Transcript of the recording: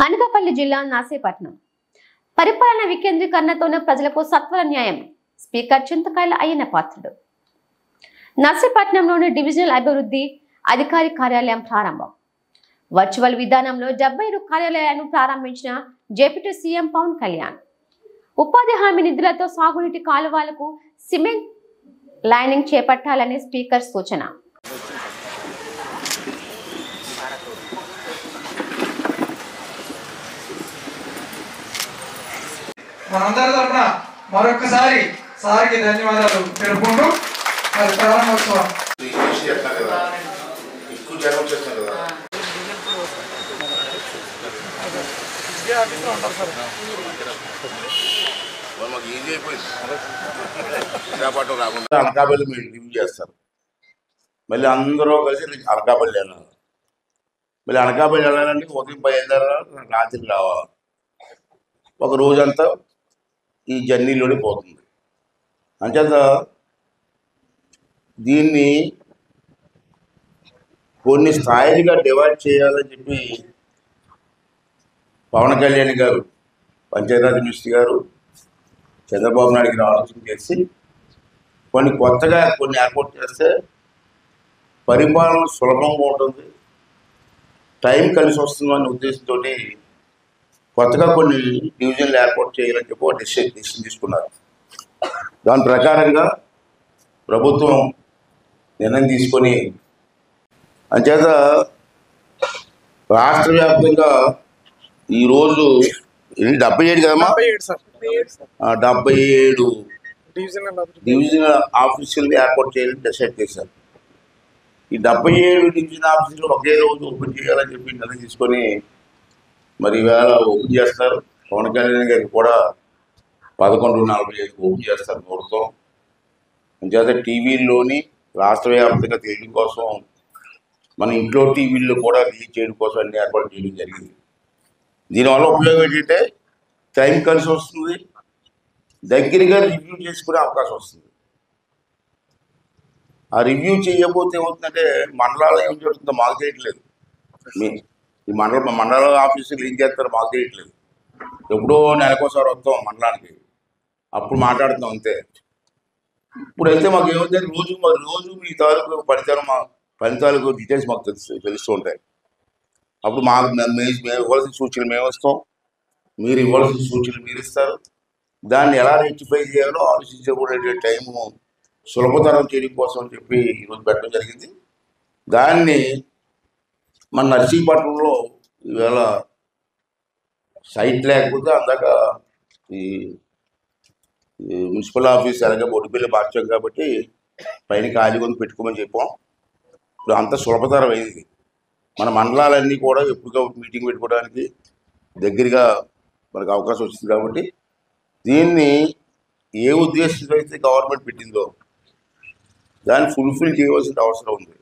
అనకాపల్లి జిల్లా నాసేపట్నం పరిపాలన వికేంద్రీకరణతోనే ప్రజలకు సత్వర న్యాయం స్పీకర్ చింతకాయల అయ్యన్న పాత్రుడు. నర్సీపట్నంలోని డివిజనల్ అభివృద్ధి అధికారి కార్యాలయం ప్రారంభం. వర్చువల్ విధానంలో 70 కార్యాలయాలను ప్రారంభించిన డిప్యూటీ సీఎం పవన్ కళ్యాణ్. ఉపాధి హామీ నిధులతో సాగునీటి కాలువలకు సిమెంట్ లైనింగ్ చేపట్టాలని స్పీకర్ సూచన. మనందరి తరఫున మరొకసారి సార్కి ధన్యవాదాలు తెలుపుకుంటూ మరి ప్రారంభోత్సవం అనకాపల్లి మీరు రివ్యూ చేస్తారు. మళ్ళీ అందరూ కలిసి అనకాపల్లి వెళ్ళాలి. మళ్ళీ అనకాపల్లి వెళ్ళాలంటే ఉదయం బయలుదేరాలి, రాత్రి రావాలి. ఒక రోజంతా ఈ జర్నీలోనే పోతుంది. అంచేత దీన్ని కొన్ని స్థాయిలుగా డివైడ్ చేయాలని చెప్పి పవన్ కళ్యాణ్ గారు, పంచాయతీరాజ్ మినిస్టర్ గారు, చంద్రబాబు నాయుడు గారు ఆలోచన చేసి కొన్ని కొత్తగా కొన్ని ఏర్పాటు చేస్తే పరిపాలన సులభంగా ఉంటుంది, టైం కలిసి వస్తుందనే ఉద్దేశంతో కొత్తగా కొన్ని డివిజన్లు ఏర్పాటు చేయాలని చెప్పి డిసిషన్ తీసుకున్నారు. దాని ప్రకారంగా ప్రభుత్వం నిర్ణయం తీసుకొని అంచేత రాష్ట్ర వ్యాప్తంగా ఈరోజు 77 కదమ్మా, 77 డివిజనల్ ఆఫీసులు ఏర్పాటు చేయాలని డిసైడ్ చేశారు. ఈ 77 డివిజనల్ ఆఫీసులు ఒకే రోజు ఓపెన్ చేయాలని చెప్పి నిర్ణయం తీసుకొని మరి ఈవేళ ఓపెన్ చేస్తారు. పవన్ కళ్యాణ్ గారికి కూడా 11:45 ఓపెన్ చేస్తారు ప్రభుత్వం. అంచేత టీవీల్లోని రాష్ట్ర వ్యాప్తంగా తెలియడం కోసం మన ఇంట్లో టీవీల్లో కూడా రిలీజ్ చేయడం కోసం అన్ని ఏర్పాటు చేయడం జరిగింది. దీనివల్ల ఉపయోగం ఏంటంటే టైం కలిసి వస్తుంది, దగ్గరగా రివ్యూ చేసుకునే అవకాశం వస్తుంది. ఆ రివ్యూ చేయకపోతే ఏమవుతుందంటే మండలాలు ఏం జరుగుతుందో మాకు చేయట్లేదు. ఈ మండల ఆఫీసులు ఏం చేస్తారో మాకు చేయట్లేదు. ఎప్పుడో నెలకోసారి వస్తాం మండలానికి, అప్పుడు మాట్లాడుతాం అంతే. ఇప్పుడైతే మాకు ఏమవుతుంది, రోజు మీ తాలూకు ఫలితాలకు డీటెయిల్స్ మాకు తెలుస్తూ ఉంటాయి. అప్పుడు మాకు మేము ఇవ్వాల్సిన సూచనలు మేము ఇస్తాం, మీరు ఇవ్వాల్సిన సూచనలు మీరు ఇస్తారు. దాన్ని ఎలా రెక్టిఫై చేయాలో ఆలోచించకూడదు. టైము సులభతరం చేయడం కోసం అని చెప్పి ఈరోజు పెట్టడం జరిగింది. దాన్ని మన నర్సీపట్నంలో ఈవేళ సైట్ లేకపోతే అందాక ఈ మున్సిపల్ ఆఫీస్ అలాగే బొడ్డుపల్లి మార్చాం కాబట్టి పైన ఖాళీ కొని పెట్టుకోమని చెప్పాం. ఇప్పుడు అంత సులభతరం అయింది. మన మండలాలన్నీ కూడా ఎప్పుడుగా మీటింగ్ పెట్టుకోవడానికి దగ్గరగా మనకు అవకాశం వచ్చింది. కాబట్టి దీన్ని ఏ ఉద్దేశంతో అయితే గవర్నమెంట్ పెట్టిందో దాన్ని ఫుల్ఫిల్ చేయవలసిన అవసరం ఉంది.